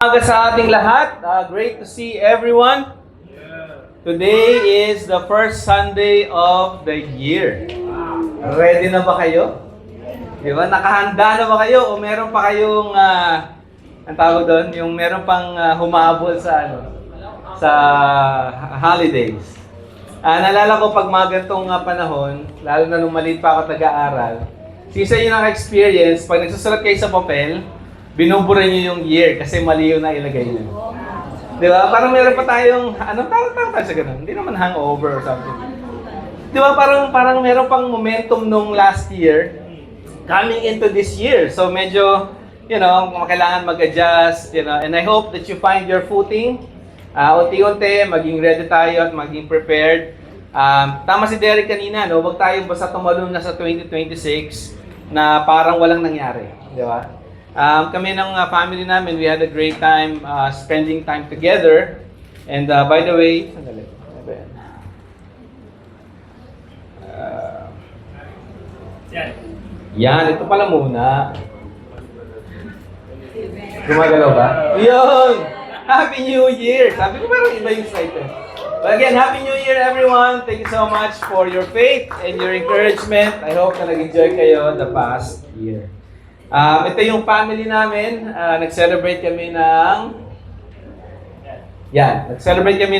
Umaga sa ating lahat. Great to see everyone. Today is the first Sunday of the year. Ready na ba kayo? Di ba? Nakahanda na ba kayo? O meron pa kayong, ang tawag doon, yung meron pang humabol sa, sa holidays? Naalala ko pag mga ganitong panahon, lalo na nung maliit pa ako nag-aaral, sisa yun ang experience, pag nagsusulat kayo sa papel, binubura niyo yung year kasi mali yung nailagay niyo. Di ba? Parang meron pa tayong, parang tayo sa ganun. Hindi naman hangover or something. Di ba? Parang meron pang momentum nung last year coming into this year. So medyo, kailangan mag-adjust, and I hope that you find your footing. Unti-unti, maging ready tayo at maging prepared. Tama si Derek kanina, no? Huwag tayong basta tumalon na sa 2026 na parang walang nangyari. Di ba? Kami ng family namin, we had a great time spending time together. And by the way, yan, ito pala muna. Gumagalaw ba? Yun! Happy New Year! Sabi ko parang iba yung slide ko. But again, Happy New Year everyone! Thank you so much for your faith and your encouragement. I hope na nag-enjoy kayo the past year. Ito yung family namin. Nag-celebrate kami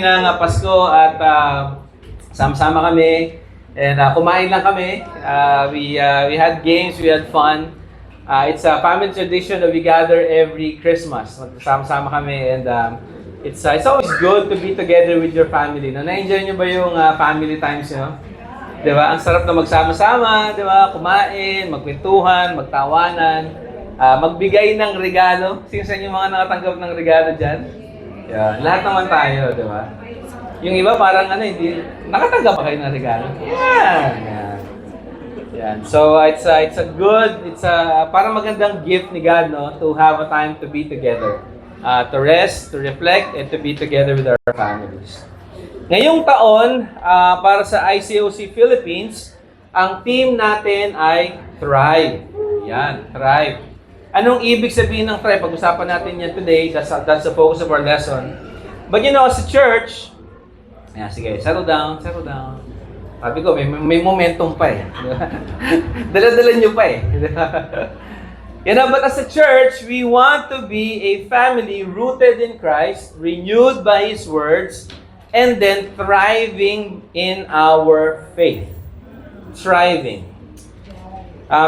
ng Pasko at sama-sama kami and kumain lang kami. We had games, we had fun. It's a family tradition that we gather every Christmas. Magsama-sama kami and it's always good to be together with your family. Na-enjoy niyo ba yung family times niyo? Diba? Ang sarap na magsama-sama, diba? Kumain, magkwentuhan, magtawanan, magbigay ng regalo. Sino sa inyo mga nakatanggap ng regalo dyan? Yeah, lahat naman tayo, diba? Yung iba parang hindi, nakatanggap ba kayo ng regalo? Yan. So it's parang magandang gift ni God, no? To have a time to be together. To rest, to reflect, and to be together with our families. Ngayong taon, para sa ICOC Philippines, ang team natin ay Thrive. Yan, Thrive. Anong ibig sabihin ng Thrive? Pag-usapan natin yan today. That's the focus of our lesson. But as a church, sige, settle down. Sabi ko, may momentum pa eh. Dala-dala nyo pa eh. But as a church, we want to be a family rooted in Christ, renewed by His words, and then thriving in our faith. Thriving.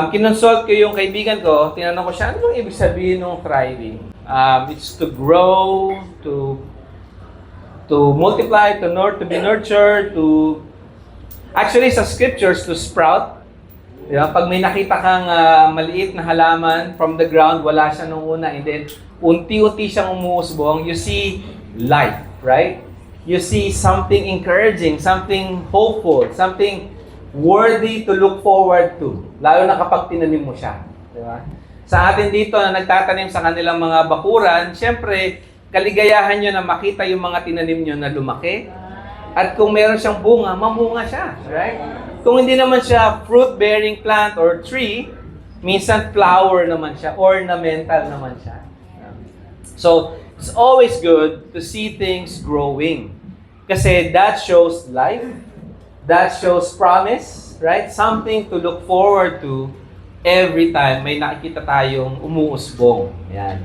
Kinonsult ko yung kaibigan ko, tinanong ko siya, ano bang ibig sabihin ng thriving? It's to grow, to multiply, to be nurtured, actually sa scriptures, to sprout. Diba? Pag may nakita kang maliit na halaman from the ground, wala siya nung una, and then unti-unti siyang umuusbong, you see life, right? You see something encouraging, something hopeful, something worthy to look forward to. Lalo na kapag tinanim mo siya. Diba? Sa atin dito na nagtatanim sa kanilang mga bakuran, syempre, kaligayahan nyo na makita yung mga tinanim nyo na lumaki. At kung meron siyang bunga, mamunga siya. Right? Kung hindi naman siya fruit-bearing plant or tree, minsan flower naman siya, ornamental naman siya. So, it's always good to see things growing. Kasi that shows life, that shows promise, right? Something to look forward to every time may nakikita tayong umuusbong. Yan.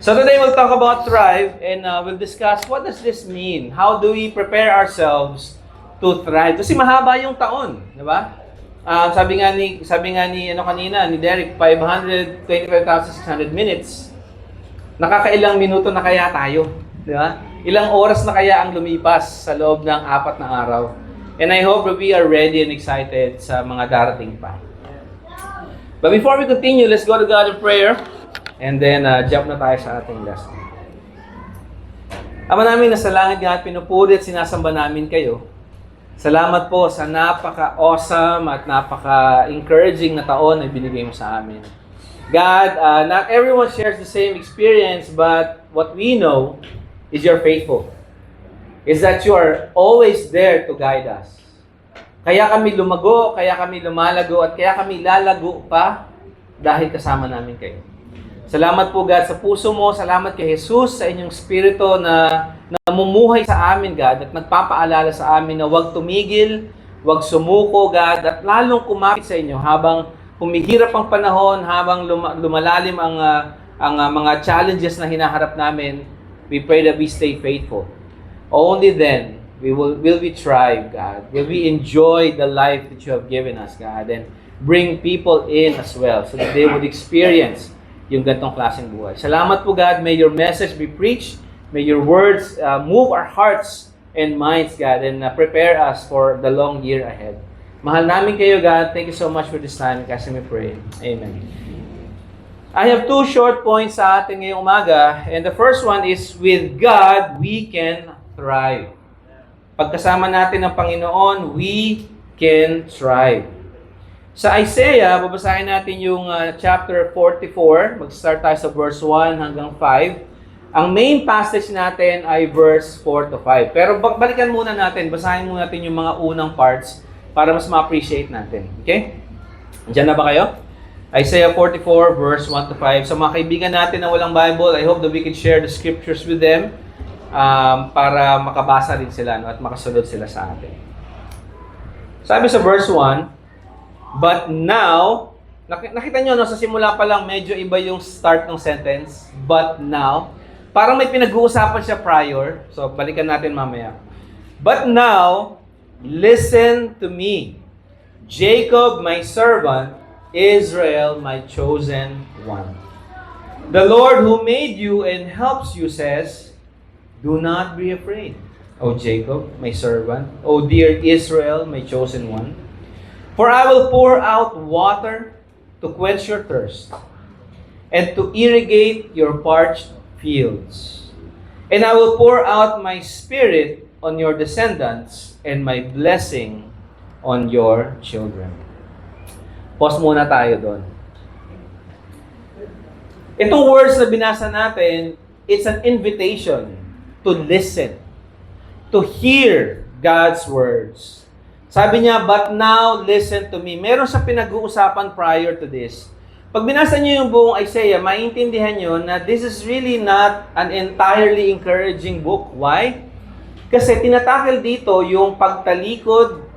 So today we'll talk about Thrive and we'll discuss what does this mean? How do we prepare ourselves to thrive? Kasi mahaba yung taon, di ba? Sabi nga ni kanina, ni Derek, 525,600 minutes. Nakakailang minuto na kaya tayo, di ba? Ilang oras na kaya ang lumipas sa loob ng 4 na araw. And I hope that we are ready and excited sa mga darating pa. But before we continue, let's go to God in prayer. And then jump na tayo sa ating lesson. Ama namin nasa langit nga at pinupuri at sinasamba namin kayo. Salamat po sa napaka-awesome at napaka-encouraging na taon na binigay mo sa amin. God, not everyone shares the same experience, but what we know is you're faithful. Is that you are always there to guide us. Kaya kami lumago, kaya kami lumalago, at kaya kami lalago pa dahil kasama namin kayo. Salamat po, God, sa puso mo. Salamat kay Jesus, sa inyong spirito na namumuhay sa amin, God, at nagpapaalala sa amin na huwag tumigil, huwag sumuko, God, at lalong kumapit sa inyo habang humihirap ang panahon, habang lumalalim ang mga challenges na hinaharap namin. We pray that we stay faithful. Only then will we thrive, God. Will we enjoy the life that you have given us, God, and bring people in as well so that they would experience yung gantong klaseng buhay. Salamat po, God. May your message be preached. May your words move our hearts and minds, God, and prepare us for the long year ahead. Mahal namin kayo, God. Thank you so much for this time. Kasi we pray. Amen. I have 2 short points sa ating ngayong umaga. And the first one is, with God, we can thrive. Pagkasama natin ng Panginoon, we can thrive. Sa Isaiah, babasahin natin yung chapter 44. Mag-start tayo sa verse 1 hanggang 5. Ang main passage natin ay verse 4 to 5. Pero balikan muna natin, basahin muna natin yung mga unang parts para mas ma-appreciate natin. Okay? Diyan na ba kayo? Isaiah 44 verse 1 to 5. Sa mga kaibigan natin na walang Bible, I hope that we can share the scriptures with them para makabasa din sila, no, at makasunod sila sa atin. Sabi sa verse 1, but now, nakita nyo, no, sa simula pa lang, medyo iba yung start ng sentence. But now, parang may pinag-uusapan siya prior. So, balikan natin mamaya. But now, listen to me. Jacob, my servant, Israel, my chosen one. The Lord who made you and helps you says, do not be afraid, O Jacob, my servant, O dear Israel, my chosen one. For I will pour out water to quench your thirst, and to irrigate your parched fields. And I will pour out my spirit on your descendants, and my blessing on your children. Pause muna tayo doon. Itong words na binasa natin, it's an invitation to listen, to hear God's words. Sabi niya, but now listen to me. Meron siyang pinag-uusapan prior to this. Pag binasa niyo yung buong Isaiah, maintindihan niyo na this is really not an entirely encouraging book. Why? Kasi tinatakil dito yung pagtalikod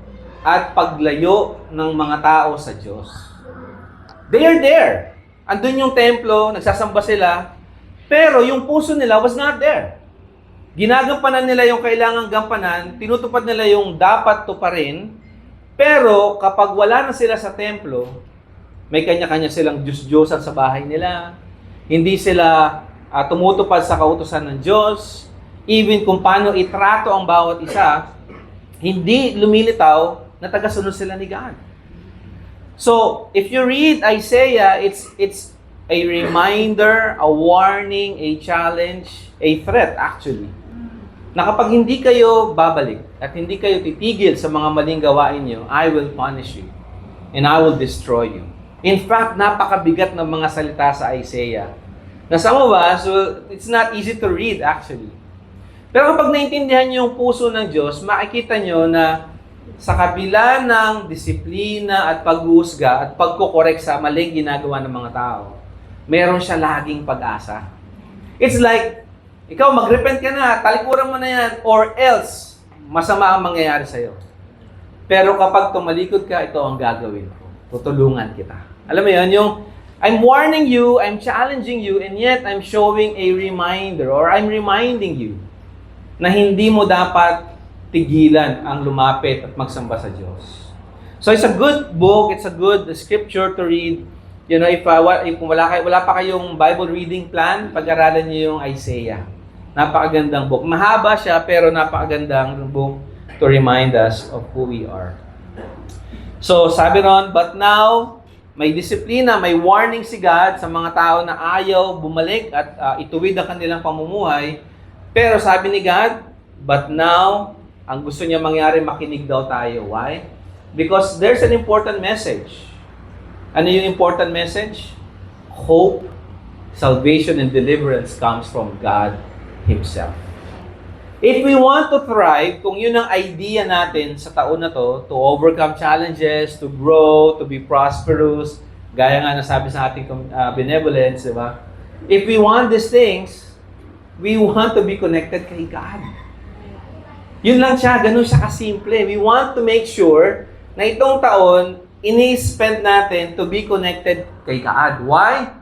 at paglayo ng mga tao sa Diyos. They are there. Andun yung templo, nagsasamba sila, pero yung puso nila was not there. Ginagampanan nila yung kailangang gampanan, tinutupad nila yung dapat tuparin, pero kapag wala na sila sa templo, may kanya-kanya silang Diyos-Diyosan sa bahay nila, hindi sila tumutupad sa kautusan ng Diyos, even kung paano itrato ang bawat isa, hindi lumilitaw na tagasunod sila ni God. So, if you read Isaiah, it's a reminder, a warning, a challenge, a threat actually, na kapag hindi kayo babalik at hindi kayo titigil sa mga maling gawain nyo, I will punish you and I will destroy you. In fact, napakabigat ng mga salita sa Isaiah. Na some of us, well, it's not easy to read actually. Pero kapag naintindihan nyo yung puso ng Diyos, makikita nyo na sa kabila ng disiplina at paghuhusga at pagkukorek sa maling ginagawa ng mga tao, meron siya laging pag-asa. It's like, ikaw mag-repent ka na, talikuran mo na yan, or else, masama ang mangyayari sa'yo. Pero kapag tumalikod ka, ito ang gagawin ko. Tutulungan kita. Alam mo yun, yung I'm warning you, I'm challenging you, and yet I'm showing a reminder, or I'm reminding you na hindi mo dapat tigilan ang lumapit at magsamba sa Diyos. So it's a good book, it's a good scripture to read. You know, if wala pa kayong Bible reading plan, pag-aralan niyo yung Isaiah. Napakagandang book. Mahaba siya, pero napakagandang book to remind us of who we are. So, sabi ron, but now, may disiplina, may warning si God sa mga tao na ayaw bumalik at ituwid ang kanilang pamumuhay. Pero sabi ni God, but now, ang gusto niya mangyari, makinig daw tayo. Why? Because there's an important message. Ano yung important message? Hope, salvation, and deliverance comes from God Himself. If we want to thrive, kung yun ang idea natin sa taon na to overcome challenges, to grow, to be prosperous, gaya nga nasabi sa ating benevolence, di ba? If we want these things, we want to be connected kay God. Yun lang siya, ganun siya kasimple. We want to make sure na itong taon, ini-spend natin to be connected kay God. Why?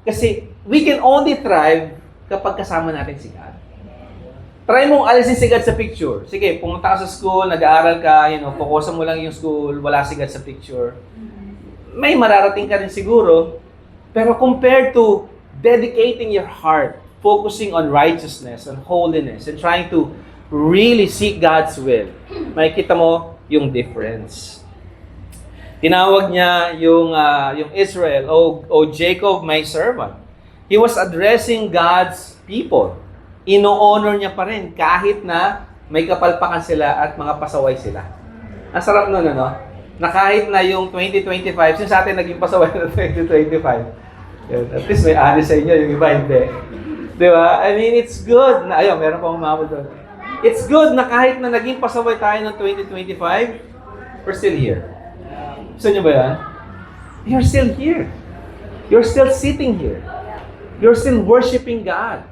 Kasi we can only thrive kapag kasama natin si God. Try mong alisin si God sa picture. Sige, pumunta ka sa school, nag-aaral ka, focusan mo lang yung school, wala si God sa picture. May mararating ka rin siguro. Pero compared to dedicating your heart, focusing on righteousness, on holiness, and trying to really seek God's will, makikita mo yung difference. Tinawag niya yung Israel, O Jacob, my servant. He was addressing God's people. Ino-honor niya pa rin kahit na may kapalpakan sila at mga pasaway sila. Ang sarap nun, ano? Na kahit na yung 2025, since sa atin naging pasaway ng 2025, yun, at least may honest sa inyo, yung iba hindi. Di ba? I mean, it's good na, ayun, meron pa umabot doon. It's good na kahit na naging pasaway tayo ng 2025, we're still here. Gusto nyo ba yan? You're still here. You're still sitting here. You're still worshiping God.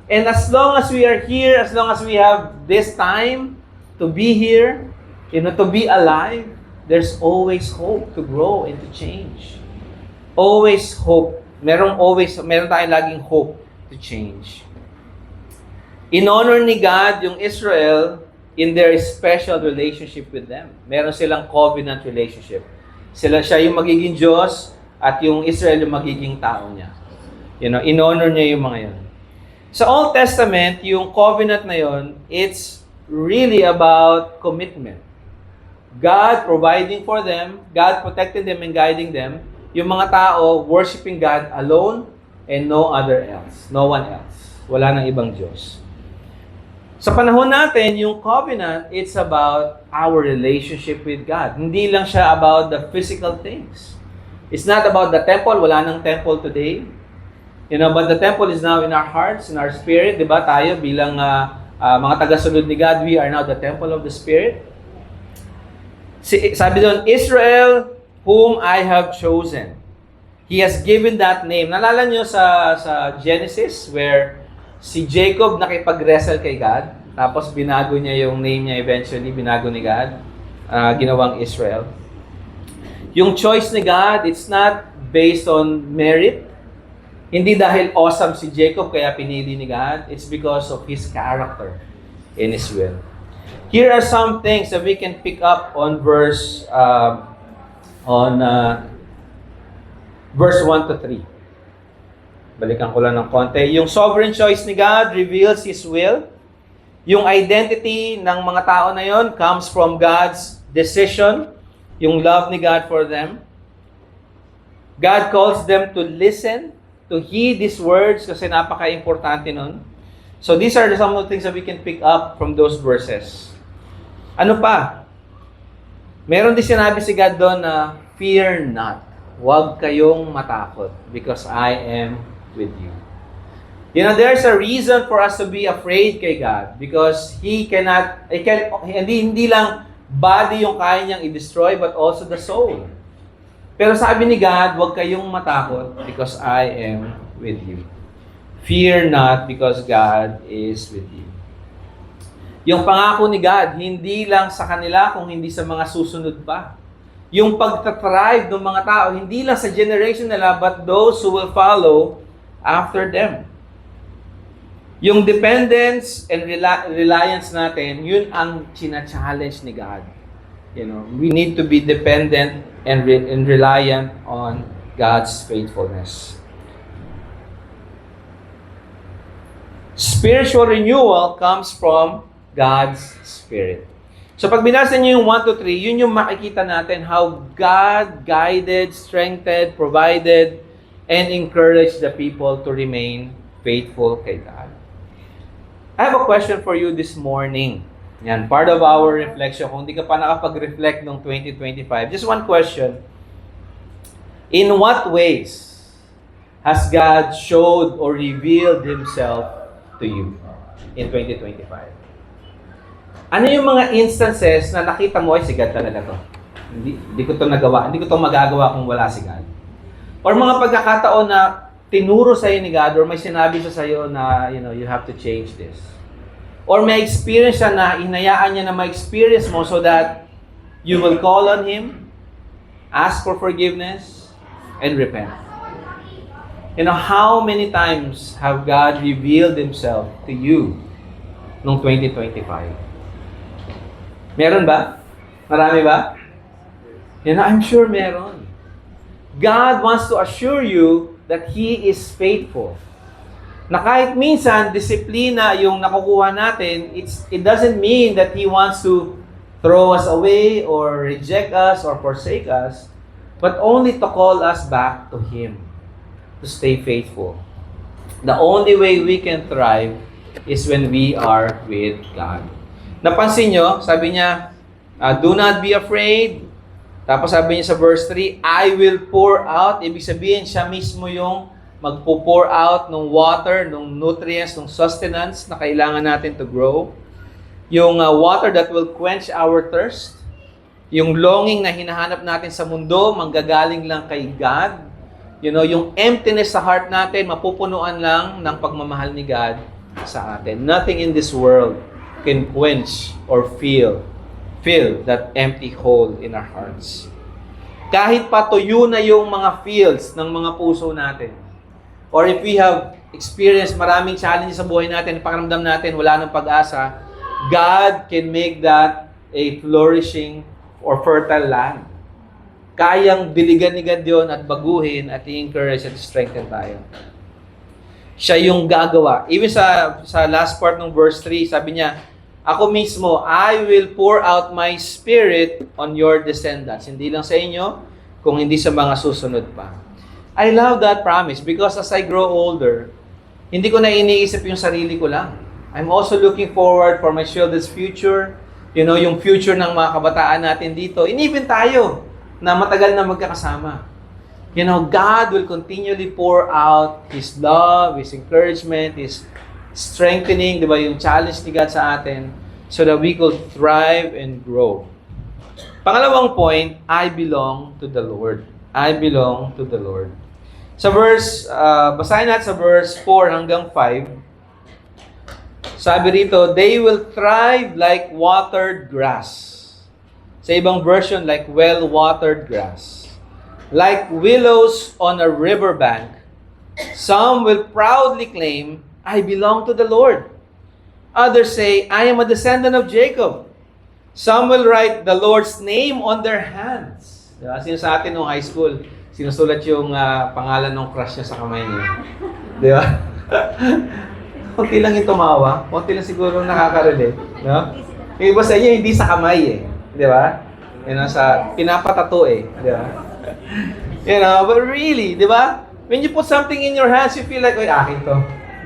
And as long as we are here, as long as we have this time to be here, to be alive, there's always hope to grow and to change. Always hope. Meron tayong laging hope to change. In-honor ni God yung Israel in their special relationship with them. Meron silang covenant relationship. Siya yung magiging Diyos at yung Israel yung magiging tao niya. In-honor niya yung mga yun. Sa Old Testament, yung covenant na yun, it's really about commitment. God providing for them, God protecting them and guiding them, yung mga tao worshiping God alone and no other else. No one else. Wala nang ibang Diyos. Sa panahon natin, yung covenant, it's about our relationship with God. Hindi lang siya about the physical things. It's not about the temple. Wala nang temple today. But the temple is now in our hearts, in our spirit. Diba? Tayo bilang mga tagasunod ni God, we are now the temple of the Spirit. Sabi doon, Israel, whom I have chosen. He has given that name. Nalala nyo sa Genesis where si Jacob nakipag-wrestle kay God, tapos binago niya yung name niya eventually, binago ni God, ginawang Israel. Yung choice ni God, it's not based on merit. Hindi dahil awesome si Jacob kaya pinili ni God. It's because of his character and his will. Here are some things that we can pick up on verse 1 to 3. Balikan ko lang ng konti. Yung sovereign choice ni God reveals His will. Yung identity ng mga tao na yon comes from God's decision. Yung love ni God for them. God calls them to listen, to heed His words kasi napaka-importante nun. So these are some of the things that we can pick up from those verses. Ano pa? Meron din sinabi si God doon na, fear not. Huwag kayong matakot because I am with you. There's a reason for us to be afraid kay God because hindi lang body yung kaya niyang i-destroy but also the soul. Pero sabi ni God, huwag kayong matakot because I am with you. Fear not because God is with you. Yung pangako ni God, hindi lang sa kanila kung hindi sa mga susunod pa. Yung pagtatrive ng mga tao, hindi lang sa generation nila but those who will follow after them. Yung dependence and reliance natin, yun ang china-challenge ni God. We need to be dependent and reliant on God's faithfulness. Spiritual renewal comes from God's Spirit. So pag binasa niyo yung 1 to 3, yun yung makikita natin how God guided, strengthened, provided, and encouraged the people to remain faithful kay God. I have a question for you this morning. Yan, part of our reflection. Kung hindi ka pa nakapag-reflect noong 2025, just one question. In what ways has God showed or revealed Himself to you in 2025? Ano yung mga instances na nakita mo, ay si God talaga to. Hindi ko to nagawa. Hindi ko to magagawa kung wala si God. Or mga pagkakataon na tinuro sa'yo ni God or may sinabi siya sa'yo na, you have to change this. Or may experience siya na hinayaan niya na ma-experience mo so that you will call on Him, ask for forgiveness, and repent. How many times have God revealed Himself to you noong 2025? Meron ba? Marami ba? I'm sure meron. God wants to assure you that He is faithful. Na kahit minsan, disiplina yung nakukuha natin, it doesn't mean that He wants to throw us away or reject us or forsake us, but only to call us back to Him, to stay faithful. The only way we can thrive is when we are with God. Napansin nyo, sabi niya, do not be afraid. Tapos sabi niya sa verse 3, I will pour out. Ibig sabihin, siya mismo yung magpo-pour out ng water, ng nutrients, ng sustenance na kailangan natin to grow. Yung water that will quench our thirst. Yung longing na hinahanap natin sa mundo, manggagaling lang kay God. Yung emptiness sa heart natin, mapupunuan lang ng pagmamahal ni God sa atin. Nothing in this world can quench or fill that empty hole in our hearts. Kahit patuyo na yung mga fields ng mga puso natin, or if we have experienced maraming challenges sa buhay natin, pakiramdam natin wala nang pag-asa, God can make that a flourishing or fertile land. Kayang diligan ni God yun at baguhin at i-encourage at strengthen tayo. Siya yung gagawa. Even sa last part ng verse 3, sabi niya, ako mismo, I will pour out my spirit on your descendants. Hindi lang sa inyo, kung hindi sa mga susunod pa. I love that promise because as I grow older, hindi ko na iniisip yung sarili ko lang. I'm also looking forward for my children's future, yung future ng mga kabataan natin dito. And even tayo, na matagal na magkakasama. God will continually pour out His love, His encouragement, His strengthening, di ba, yung challenge ni God sa atin, so that we could thrive and grow. Pangalawang point, I belong to the Lord. I belong to the Lord. Sa verse, basahin natin sa verse 4 hanggang 5, sabi rito, they will thrive like watered grass. Sa ibang version, like well-watered grass. Like willows on a riverbank, some will proudly claim, I belong to the Lord. Others say, I am a descendant of Jacob. Some will write the Lord's name on their hands. Diba? Sino sa atin nung high school, sinusulat yung pangalan ng crush niya sa kamay niya. Di ba? Kunti lang yung tumawa. Kunti lang siguro nakaka-relate. No? Yung iba sa inyo, hindi sa kamay eh. Di ba? Sa pinapatato eh. Di ba? But really, di ba? When you put something in your hands, you feel like, oy, akin to.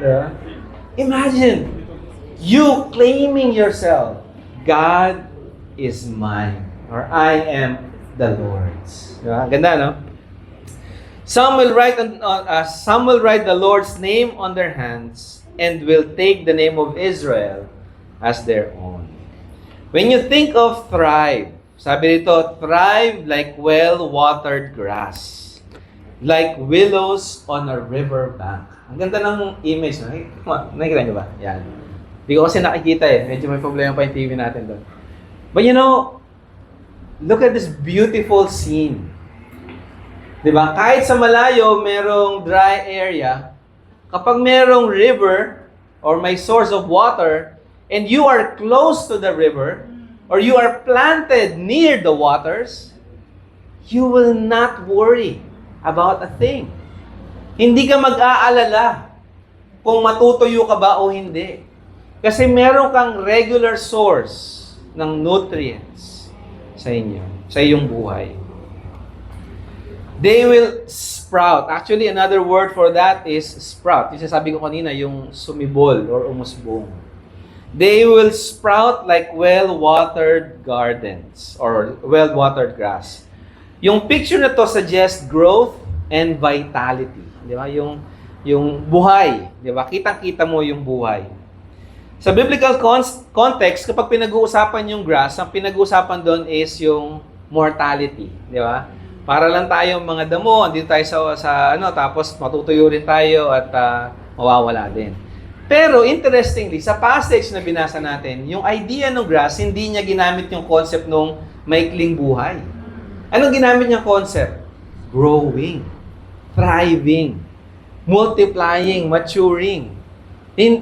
Di ba? Imagine, you claiming yourself, God is mine, or I am the Lord's. Di ba? Ganda, no? Some will write the Lord's name on their hands and will take the name of Israel as their own. When you think of thrive, sabi dito, thrive like well-watered grass, like willows on a river bank. Ang ganda ng image, no? Nakikita niyo ba? Yan. Hindi ko kasi nakikita eh. Medyo may problema pa yung TV natin doon. But look at this beautiful scene. Diba? Kahit sa malayo, merong dry area, kapag merong river or may source of water, and you are close to the river, or you are planted near the waters, you will not worry about a thing. Hindi ka mag-aalala kung matutuyo ka ba o hindi. Kasi meron kang regular source ng nutrients sa inyo, sa iyong buhay. They will sprout. Actually, another word for that is sprout. Yung sabi ko kanina, yung sumibol or umusbong. They will sprout like well-watered gardens or well-watered grass. Yung picture na to suggests growth and vitality. Di ba? Yung buhay. Di ba? Kitang-kita mo yung buhay. Sa biblical context, kapag pinag-uusapan yung grass, ang pinag-uusapan doon is yung mortality. Di ba? Para lang tayong mga damo, andito tayo sa tapos matutuyo rin tayo at mawawala din. Pero interestingly, sa passage na binasa natin, yung idea ng grass, hindi niya ginamit yung concept ng maikling buhay. Anong ginamit niyang concept? Growing, thriving, multiplying, maturing.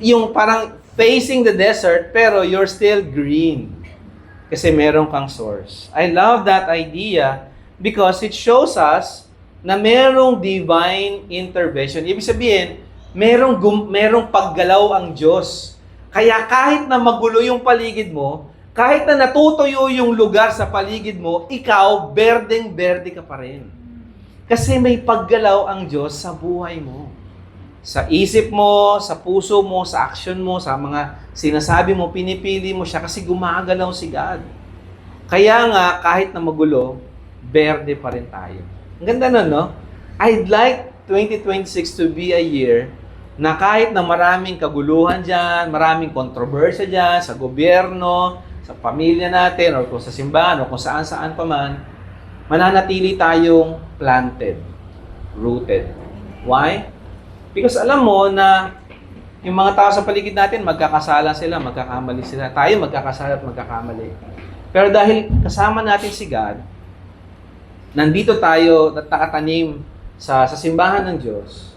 Yung parang facing the desert, pero you're still green. Kasi meron kang source. I love that idea because it shows us na merong divine intervention. Ibig sabihin, merong paggalaw ang Diyos. Kaya kahit na magulo yung paligid mo, kahit na natutuyo yung lugar sa paligid mo, ikaw, berdeng-berde ka pa rin. Kasi may paggalaw ang Diyos sa buhay mo. Sa isip mo, sa puso mo, sa action mo, sa mga sinasabi mo, pinipili mo siya kasi gumagalaw si God. Kaya nga, kahit na magulo, berde pa rin tayo. Ang ganda nun, no? I'd like 2026 to be a year na kahit na maraming kaguluhan dyan, maraming kontrobersya dyan, sa gobyerno, sa pamilya natin, or kung sa simbahan, o kung saan-saan pa man, mananatili tayong planted, rooted. Why? Because alam mo na yung mga tao sa paligid natin, magkakasala sila, magkakamali sila. Tayo magkakasala at magkakamali. Pero dahil kasama natin si God, nandito tayo at nakatanim sa simbahan ng Diyos,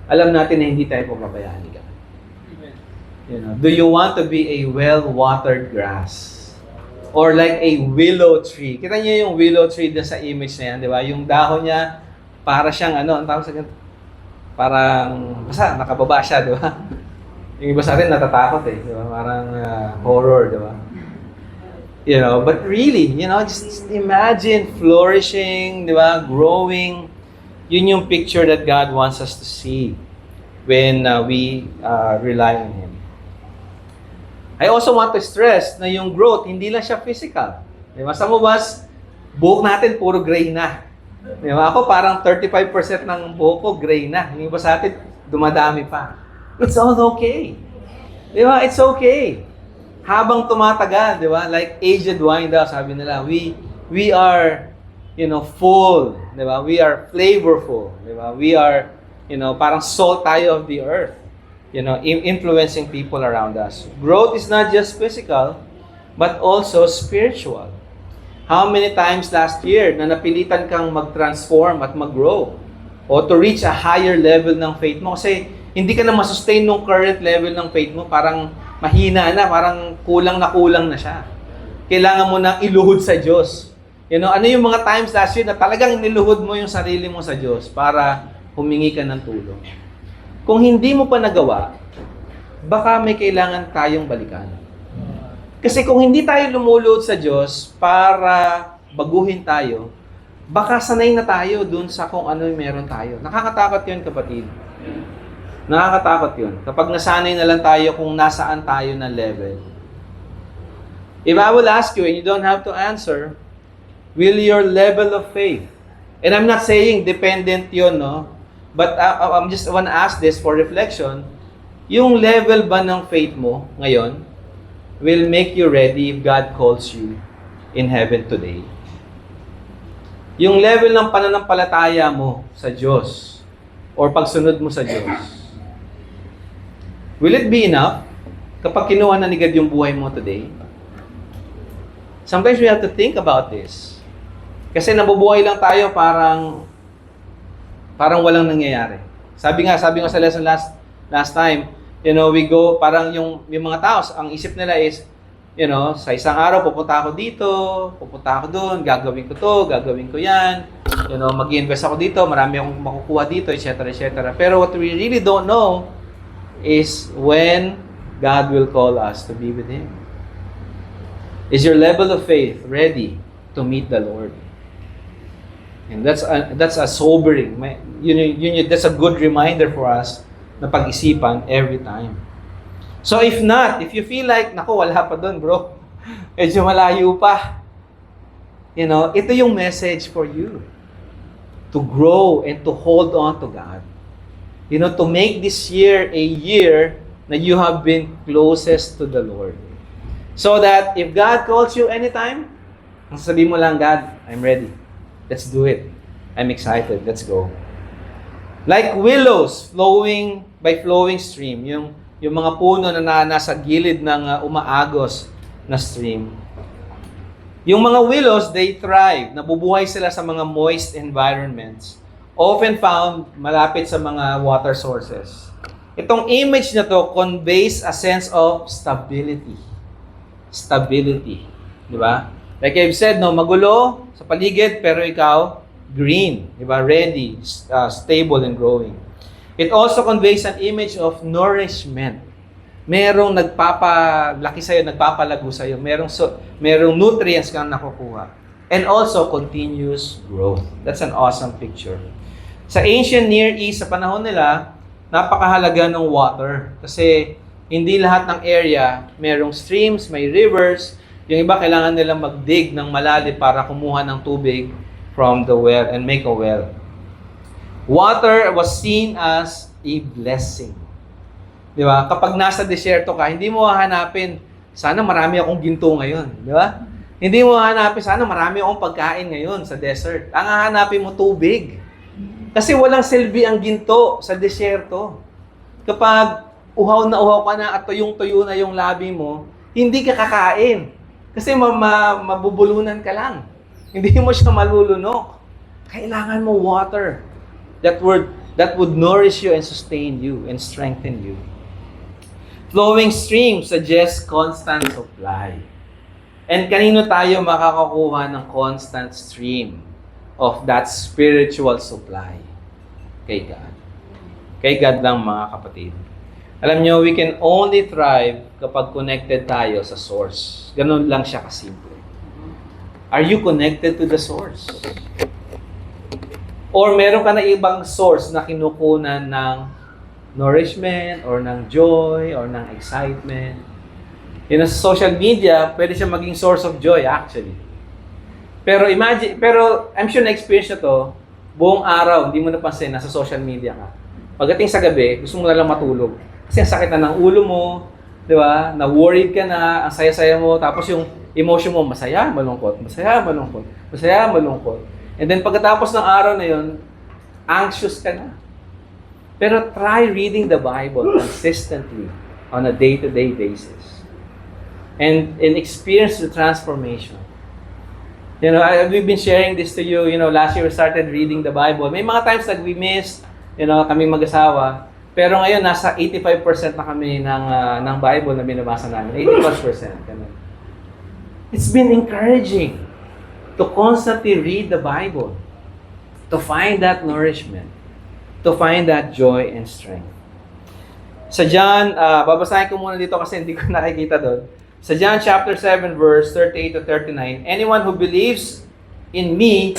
alam natin na hindi tayo pababayaan ni God. You know, do you want to be a well-watered grass? Or like a willow tree. Kita niyo yung willow tree din sa image na yan, di ba? Yung dahon niya, para siyang ang tawag sa ganito? Parang, basta, nakababa siya, di ba? Yung iba sa atin, natatakot di ba? Parang horror, di ba? You know, but really, just imagine flourishing, di ba? Growing. Yun yung picture that God wants us to see when we rely on Him. I also want to stress na yung growth, hindi lang siya physical. Di ba? Some of us, buhok natin puro gray na. Di ba? Ako parang 35% ng buhok ko gray na. Yung iba sa atin, dumadami pa. It's all okay. Di ba? It's okay. Habang tumatagal, di ba? Like aged wine daw, sabi nila, we are, full. Di ba? We are flavorful. Di ba? We are, parang salt tayo of the earth. Influencing people around us. Growth is not just physical, but also spiritual. How many times last year na napilitan kang mag-transform at mag-grow? O to reach a higher level ng faith mo? Kasi hindi ka na masustain nung current level ng faith mo. Parang mahina na, parang kulang na siya. Kailangan mo nang iluhod sa Diyos. Ano yung mga times last year na talagang niluhod mo yung sarili mo sa Diyos para humingi ka ng tulong? Kung hindi mo pa nagawa, baka may kailangan tayong balikan. Kasi kung hindi tayo lumulod sa Diyos para baguhin tayo, baka sanay na tayo dun sa kung ano yung meron tayo. Nakakatakot yun, kapatid. Nakakatakot yun. Kapag nasanay na lang tayo kung nasaan tayo na level. If I will ask you, and you don't have to answer, will your level of faith, and I'm not saying dependent yun, no? But I'm just want to ask this for reflection, yung level ba ng faith mo ngayon will make you ready if God calls you in heaven today? Yung level ng pananampalataya mo sa Diyos or pagsunod mo sa Diyos, will it be enough kapag kinuha na ni God yung buhay mo today? Sometimes we have to think about this. Kasi nabubuhay lang tayo parang walang nangyayari. Sabi nga sa lesson last time, we go, parang yung mga tao, ang isip nila is, sa isang araw, pupunta ako dito, pupunta ako doon, gagawin ko to, gagawin ko yan, mag-invest ako dito, marami akong makukuha dito, etc., etc. Pero what we really don't know is when God will call us to be with Him. Is your level of faith ready to meet the Lord? And that's a sobering, that's a good reminder for us na pag-isipan every time. So if not, if you feel like, naku, wala pa dun, bro. Medyo malayo pa. Ito yung message for you. To grow and to hold on to God. To make this year a year na you have been closest to the Lord. So that if God calls you anytime, sabihin mo lang, God, I'm ready. Let's do it. I'm excited. Let's go. Like willows flowing by flowing stream. Yung mga puno na nasa gilid ng umaagos na stream. Yung mga willows, they thrive. Nabubuhay sila sa mga moist environments. Often found malapit sa mga water sources. Itong image na to conveys a sense of stability. Stability. Di ba? Like I've said, no, magulo sa paligid, pero ikaw, green. Di ba? Ready, stable, and growing. It also conveys an image of nourishment. Merong nagpapalaki sa'yo, nagpapalago sa'yo. Merong nutrients kang nakukuha. And also continuous growth. That's an awesome picture. Sa ancient Near East, sa panahon nila, napakahalaga ng water. Kasi hindi lahat ng area, merong streams, may rivers. Yung iba, kailangan nilang mag-dig ng malalim para kumuha ng tubig from the well and make a well. Water was seen as a blessing. Di ba? Kapag nasa desierto ka, hindi mo hahanapin, sana marami akong ginto ngayon. Di ba? Hindi mo hahanapin, sana marami akong pagkain ngayon sa desert. Ang hahanapin mo, tubig. Kasi walang silbi ang ginto sa desierto. Kapag uhaw ka na at tuyong-tuyo na yung labi mo, hindi ka kakain. Kasi mabubulunan ka lang. Hindi mo siya malulunok. Kailangan mo water that would nourish you and sustain you and strengthen you. Flowing stream suggests constant supply. And kanino tayo makakakuha ng constant stream of that spiritual supply? Kay God. Kay God lang, mga kapatid. Alam nyo, we can only thrive kapag connected tayo sa source. Ganun lang siya kasimple. Are you connected to the source? Or meron ka na ibang source na kinukunan ng nourishment, or ng joy, or ng excitement? Yun sa social media, pwede siya maging source of joy, actually. Pero I'm sure na-experience na to, buong araw, hindi mo napansin, nasa social media ka. Pagdating sa gabi, gusto mo na lang matulog. Kasi ang sakit na ng ulo mo, di ba? Na-worried ka na, ang saya-saya mo, tapos yung emotion mo, masaya, malungkot, masaya, malungkot, masaya, malungkot. And then pagkatapos ng araw na yun, anxious ka na. Pero try reading the Bible consistently on a day-to-day basis. And experience the transformation. You know, we've been sharing this to you. You know, last year we started reading the Bible. May mga times that we missed, you know, kami mag-asawa. Pero ngayon, nasa 85% na kami ng Bible na binabasa namin. 80%. Ganun. It's been encouraging to constantly read the Bible, to find that nourishment, to find that joy and strength. Sa John, babasahin ko muna dito kasi hindi ko nakikita doon. Sa John chapter 7 verse 38 to 39, anyone who believes in me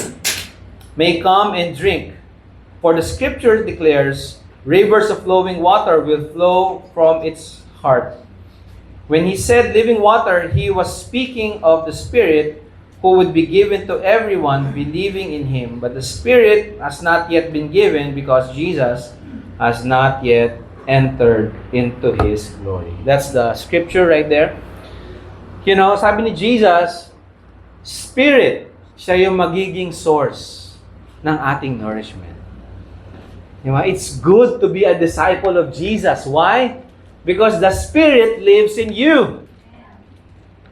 may come and drink. For the scripture declares, rivers of flowing water will flow from its heart. When he said living water, he was speaking of the Spirit who would be given to everyone believing in him. But the Spirit has not yet been given because Jesus has not yet entered into his glory. That's the scripture right there. You know, sabi ni Jesus, Spirit, siya yung magiging source ng ating nourishment. You know, it's good to be a disciple of Jesus. Why? Because the Spirit lives in you.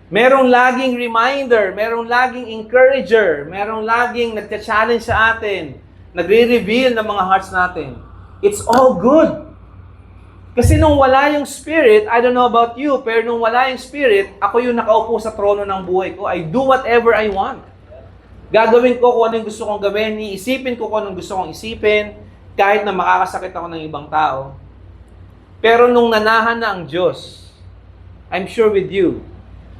Merong laging reminder, merong laging encourager, merong laging nagcha-challenge sa atin, nagre-reveal ng mga hearts natin. It's all good. Kasi nung wala yung Spirit, I don't know about you, pero nung wala yung Spirit, ako yung nakaupo sa trono ng buhay ko. I do whatever I want. Gagawin ko kung ano yung gusto kong gawin, iisipin ko kung ano yung gusto kong isipin, kahit na makakasakit ako ng ibang tao. Pero nung nanahan na ang Diyos, I'm sure with you,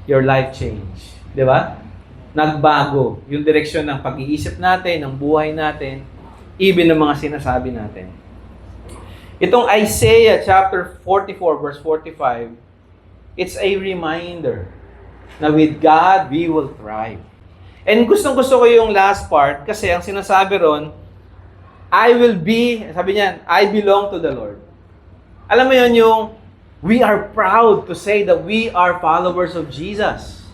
your life changed. Di ba? Nagbago yung direksyon ng pag-iisip natin, ng buhay natin, even ng mga sinasabi natin. Itong Isaiah chapter 44 verse 45, it's a reminder na with God, we will thrive. And gustong-gusto ko yung last part kasi ang sinasabi ron, sabi niyan, I belong to the Lord. Alam mo yun yung, we are proud to say that we are followers of Jesus.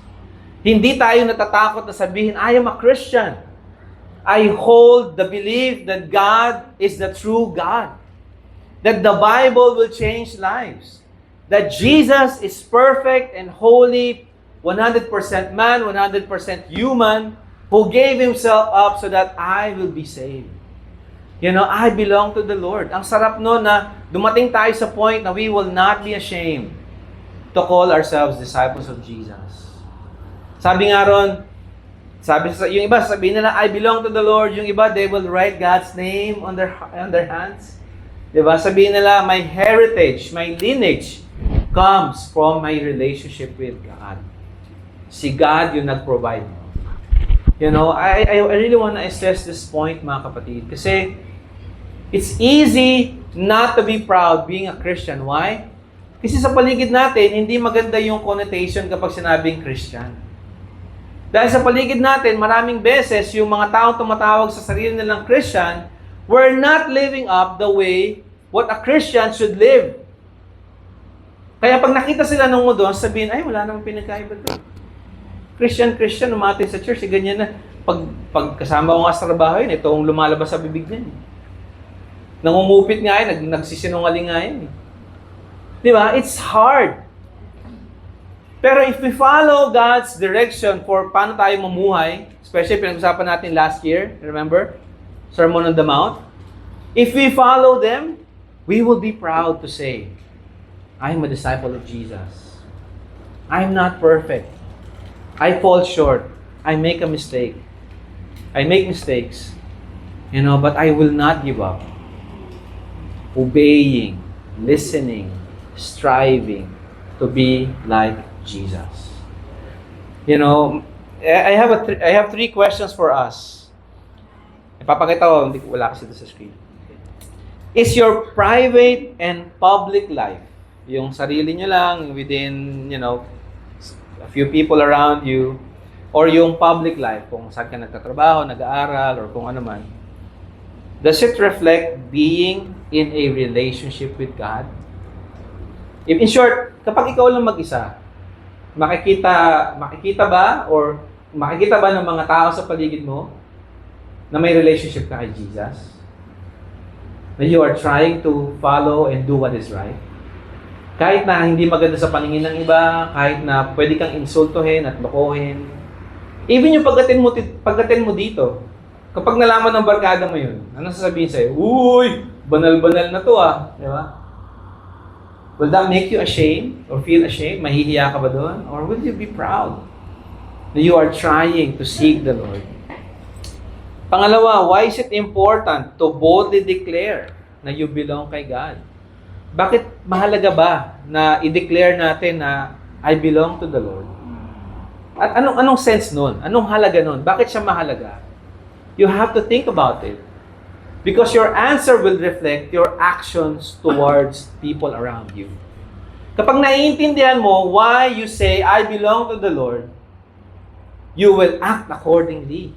Hindi tayo natatakot na sabihin, I am a Christian. I hold the belief that God is the true God. That the Bible will change lives. That Jesus is perfect and holy, 100% man, 100% human, who gave Himself up so that I will be saved. I belong to the Lord. Ang sarap no na dumating tayo sa point na we will not be ashamed to call ourselves disciples of Jesus. Sabi nga ron, yung iba sabihin nila, I belong to the Lord. Yung iba, they will write God's name on their hands. Diba? Sabihin nila, my heritage, my lineage comes from my relationship with God. Si God yung nag-provide. I really want to stress this point, mga kapatid. Kasi it's easy not to be proud being a Christian. Why? Kasi sa paligid natin, hindi maganda yung connotation kapag sinabing Christian. Dahil sa paligid natin, maraming beses, yung mga taong tumatawag sa sarili nilang Christian, we're not living up the way what a Christian should live. Kaya pag nakita sila nung doon, sabihin, ay, wala namang pinagkaiba doon. Christian, umatin sa church, ganyan na. Pag kasama ko nga sa trabaho yun, itong lumalabas sa bibig niya. Nangungupit nga yun, nagsisinungaling nga yun. Di ba? It's hard. Pero if we follow God's direction for paano tayo mamuhay, especially pinag-usapan natin last year, remember? Sermon on the Mount. If we follow them, we will be proud to say, I'm a disciple of Jesus. I'm not perfect. I fall short. I make a mistake. I make mistakes. But I will not give up. Obeying, listening, striving to be like Jesus. I have three questions for us. Ipapakita ko, wala kasi doon sa screen. Is your private and public life, yung sarili nyo lang, within, a few people around you, or yung public life, kung saan ka nagtatrabaho, nag-aaral, or kung ano man, does it reflect being in a relationship with God? In short, kapag ikaw lang mag-isa, makikita ba ng mga tao sa paligid mo na may relationship ka kay Jesus? Na you are trying to follow and do what is right? Kahit na hindi maganda sa paningin ng iba, kahit na pwede kang insultuhin at lokohin. Even yung pagdating mo dito, kapag nalaman ng barkada mo yun, ano sasabihin sa'yo? Uy, banal-banal na to Di ba? Will that make you ashamed or feel ashamed? Mahihiya ka ba doon? Or will you be proud that you are trying to seek the Lord? Pangalawa, why is it important to boldly declare na you belong kay God? Bakit mahalaga ba na i-declare natin na I belong to the Lord? At anong sense nun? Anong halaga nun? Bakit siya mahalaga? You have to think about it. Because your answer will reflect your actions towards people around you. Kapag naiintindihan mo why you say, I belong to the Lord, you will act accordingly.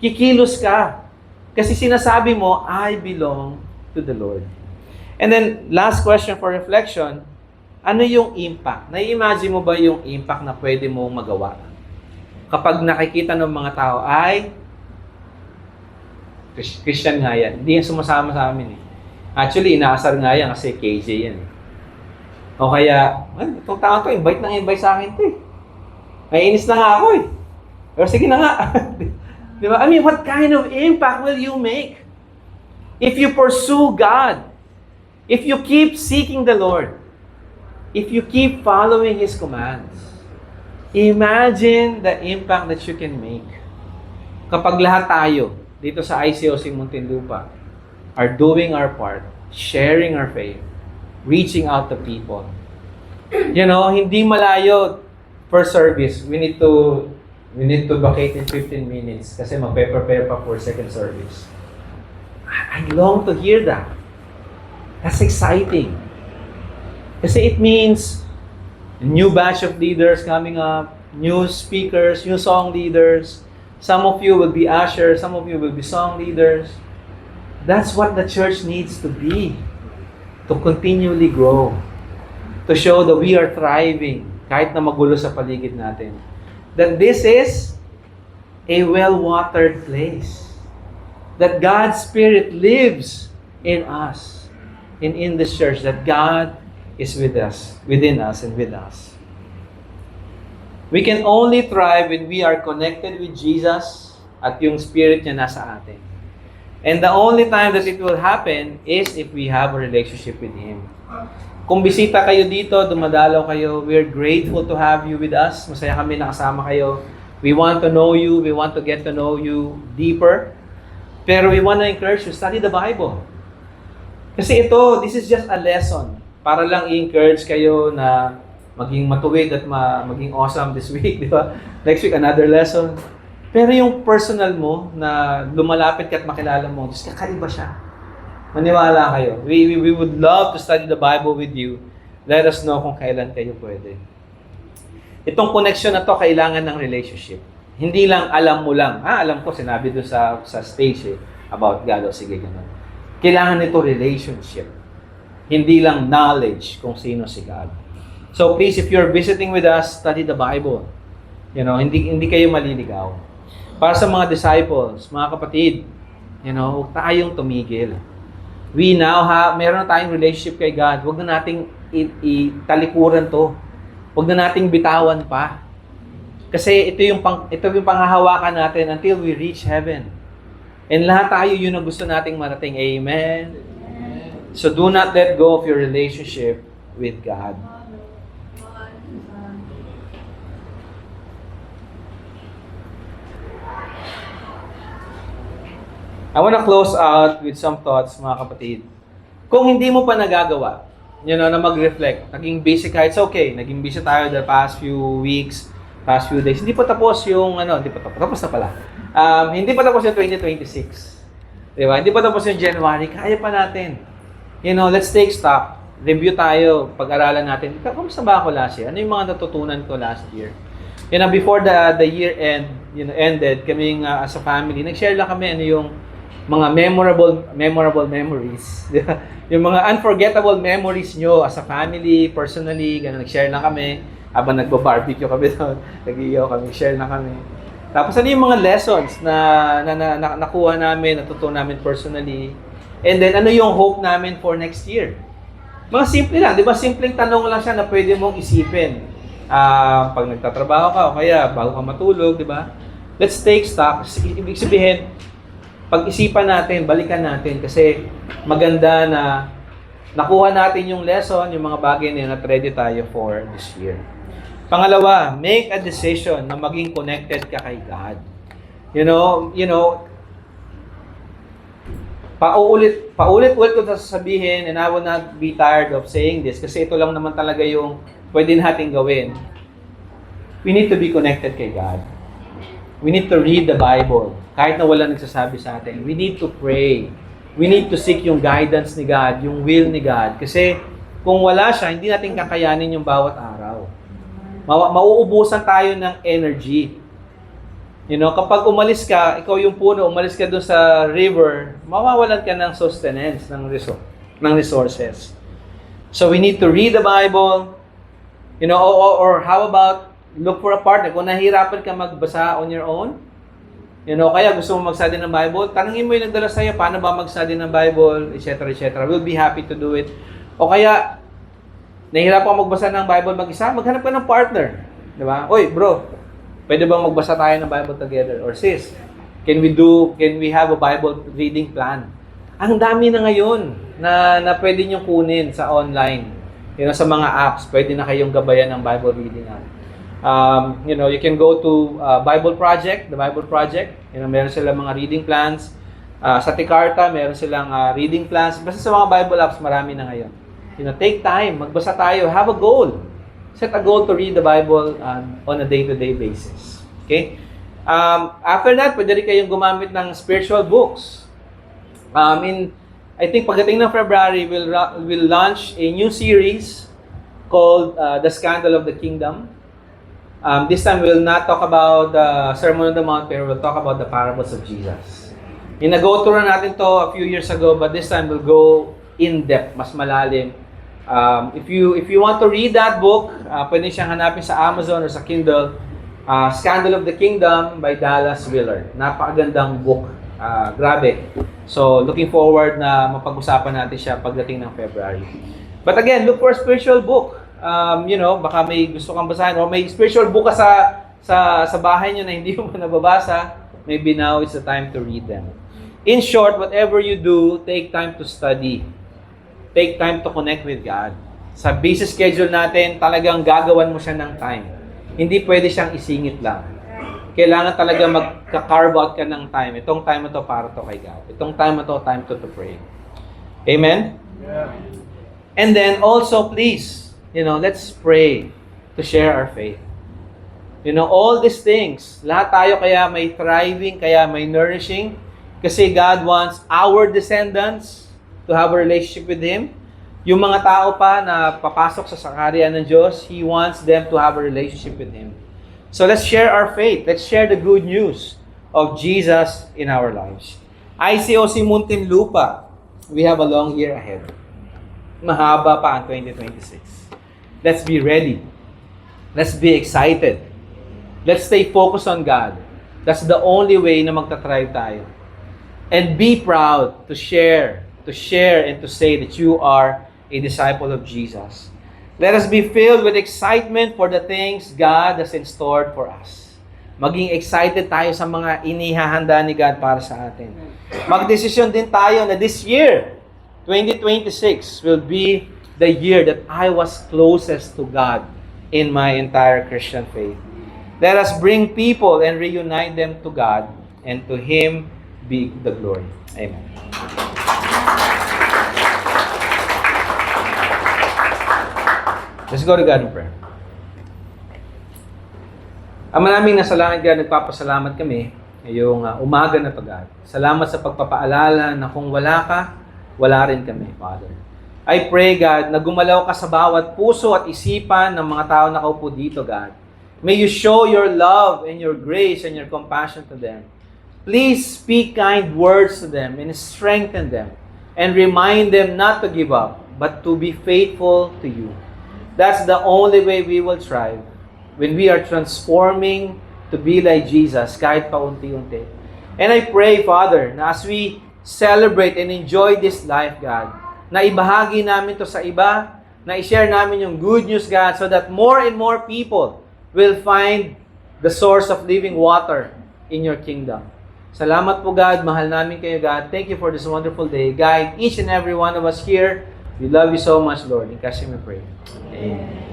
Kikilos ka. Kasi sinasabi mo, I belong to the Lord. And then, last question for reflection, ano yung impact? Nai-imagine mo ba yung impact na pwede mong magawa? Kapag nakikita ng mga tao, ay, Christian nga yan. Hindi yan sumasama sa amin Actually, inaasar nga yan kasi KJ yan O kaya, itong tao to, invite sa akin to Naiinis na nga ako Pero sige na nga. Di ba? I mean, what kind of impact will you make? If you pursue God, if you keep seeking the Lord, if you keep following His commands, imagine the impact that you can make. Kapag lahat tayo, dito sa ICOC Muntinlupa, are doing our part, sharing our faith, reaching out to people. Hindi malayo per service. We need to vacate in 15 minutes kasi magpe-prepare pa for second service. I long to hear that. That's exciting. Kasi it means a new batch of leaders coming up, new speakers, new song leaders. Some of you will be ushers, some of you will be song leaders. That's what the church needs to be, to continually grow, to show that we are thriving, kahit na magulo sa paligid natin. That this is a well-watered place. that God's Spirit lives in us, in this church, that God is with us, within us and with us. We can only thrive when we are connected with Jesus at yung Spirit niya nasa atin. And the only time that it will happen is if we have a relationship with Him. Kung bisita kayo dito, dumadalaw kayo, we're grateful to have you with us. Masaya kami nakasama kayo. We want to know you. We want to get to know you deeper. Pero we want to encourage you, study the Bible. Kasi this is just a lesson. Para lang i-encourage kayo na maging matuwid at maging awesome this week, di ba? Next week, another lesson. Pero yung personal mo na lumalapit ka at makilala mo, just kakaiba siya. Maniwala kayo. We would love to study the Bible with you. Let us know kung kailan kayo pwede. Itong connection na to, kailangan ng relationship. Hindi lang alam mo lang. Alam ko, sinabi doon sa stage about God. O sige, ganun. Kailangan nito relationship. Hindi lang knowledge kung sino si God. So please, if you're visiting with us, study the Bible. Hindi kayo maliligaw. Para sa mga disciples, mga kapatid, huwag tayong tumigil. We now meron na tayong relationship kay God. Huwag na nating italikuran to. Huwag na nating bitawan pa. Kasi ito yung panghahawakan natin until we reach heaven. And lahat tayo yun ang gusto nating marating. Amen? So do not let go of your relationship with God. I want to close out with some thoughts, mga kapatid. Kung hindi mo pa nagagawa, na mag-reflect, naging busy ka, it's okay. Naging busy tayo the past few weeks, past few days. Hindi pa tapos yung, tapos na pala. Hindi pa tapos yung 2026. Diba? Hindi pa tapos yung January. Kaya pa natin. Let's take stock. Review tayo, pag-aralan natin. Kamusta ba ako last year? Ano yung mga natutunan ko last year? Before the year ended, kaming as a family, nag-share lang kami yung mga memorable memories. Yung mga unforgettable memories nyo as a family, personally, ganun, nag-share lang kami. Habang nagbo-barbecue kami doon, nag-iyaw kami, share na kami. Tapos ano yung mga lessons na nakuha namin, natutunan namin personally. And then ano yung hope namin for next year. Mga simple lang, di ba? Simpleng tanong lang siya na pwede mong isipin. Pag nagtatrabaho ka o kaya bago ka matulog, di ba? Let's take stock. Ibig sabihin, pag-isipan natin, balikan natin kasi maganda na nakuha natin yung lesson, yung mga bagay na ready tayo for this year. Pangalawa, make a decision na maging connected ka kay God. Paulit-ulit ko sasabihin, and I will not be tired of saying this kasi ito lang naman talaga yung pwede natin gawin. We need to be connected kay God. We need to read the Bible. Kahit na wala nagsasabi sa atin. We need to pray. We need to seek yung guidance ni God, yung will ni God. Kasi kung wala siya, hindi natin kakayanin yung bawat araw. Mauubusan tayo ng energy. Kapag umalis ka, ikaw yung puno, umalis ka doon sa river, mawawalan ka ng sustenance, ng resources. So we need to read the Bible, or how about look for a partner. Kung nahihirapan ka magbasa on your own, kaya gusto mo mag-study ng Bible, tanungin mo yung nagdala sa'yo, paano ba mag-study ng Bible, etc., etc. We'll be happy to do it. O kaya, nahihirapan ka magbasa ng Bible mag-isa, maghanap ka ng partner. Diba? Oy, bro, pwede bang magbasa tayo ng Bible together? Or sis, can we have a Bible reading plan? Ang dami na ngayon na pwede nyo kunin sa online. Sa mga apps, pwede na kayong gabayan ng Bible reading app. You can go to Bible Project, the Bible Project. Meron silang mga reading plans. Sa Tikarta, meron silang reading plans. Basta sa mga Bible apps, marami na ngayon. Take time, magbasa tayo, have a goal. Set a goal to read the Bible on a day-to-day basis. Okay? After that, pwede rin kayong gumamit ng spiritual books. I think pagdating ng February, we'll launch a new series called The Scandal of the Kingdom. This time, we'll not talk about the Sermon on the Mount, pero we'll talk about the parables of Jesus. Go through na natin to a few years ago, but this time we'll go in-depth, mas malalim. If you want to read that book, pwede siyang hanapin sa Amazon or sa Kindle. Scandal of the Kingdom by Dallas Willard. Napakagandang book. Grabe. So, looking forward na mapag-usapan natin siya pagdating ng February. But again, look for a spiritual book. Baka may gusto kang basahin or may spiritual book ka sa bahay nyo na hindi mo nababasa. Maybe now is the time to read them. In short, whatever you do, take time to study. Take time to connect with God. Sa busy schedule natin, talagang gagawan mo siya ng time. Hindi pwede siyang isingit lang. Kailangan talaga magka-carve out ka ng time. Itong time na to para to kay God. Itong time na to, time to pray. Amen? Yeah. And then also, please, let's pray to share our faith. All these things, lahat tayo kaya may thriving, kaya may nourishing, kasi God wants our descendants to have a relationship with Him. Yung mga tao pa na papasok sa sakarian ng Diyos, He wants them to have a relationship with Him. So let's share our faith. Let's share the good news of Jesus in our lives. ICOC Muntinlupa, we have a long year ahead. Mahaba pa ang 2026. Let's be ready. Let's be excited. Let's stay focused on God. That's the only way na magta-thrive tayo. And be proud to share and to say that you are a disciple of Jesus. Let us be filled with excitement for the things God has in store for us. Maging excited tayo sa mga inihahanda ni God para sa atin. Magdesisyon din tayo na this year, 2026, will be the year that I was closest to God in my entire Christian faith. Let us bring people and reunite them to God, and to Him be the glory. Amen. Let's go to God in prayer. Ama naming nasa langit, God, nagpapasalamat kami ngayong umaga na to, God. Salamat sa pagpapaalala na kung wala ka, wala rin kami, Father. I pray, God, na gumalaw ka sa bawat puso at isipan ng mga tao na nakaupo dito, God. May you show your love and your grace and your compassion to them. Please speak kind words to them and strengthen them and remind them not to give up, but to be faithful to you. That's the only way we will thrive when we are transforming to be like Jesus kahit paunti-unti. And I pray, Father, na as we celebrate and enjoy this life, God, na ibahagi namin to sa iba, na i-share namin yung good news, God, so that more and more people will find the source of living water in your kingdom. Salamat po, God. Mahal namin kayo, God. Thank you for this wonderful day. Guide each and every one of us here. We love you so much, Lord. In Kasi we pray. Amen.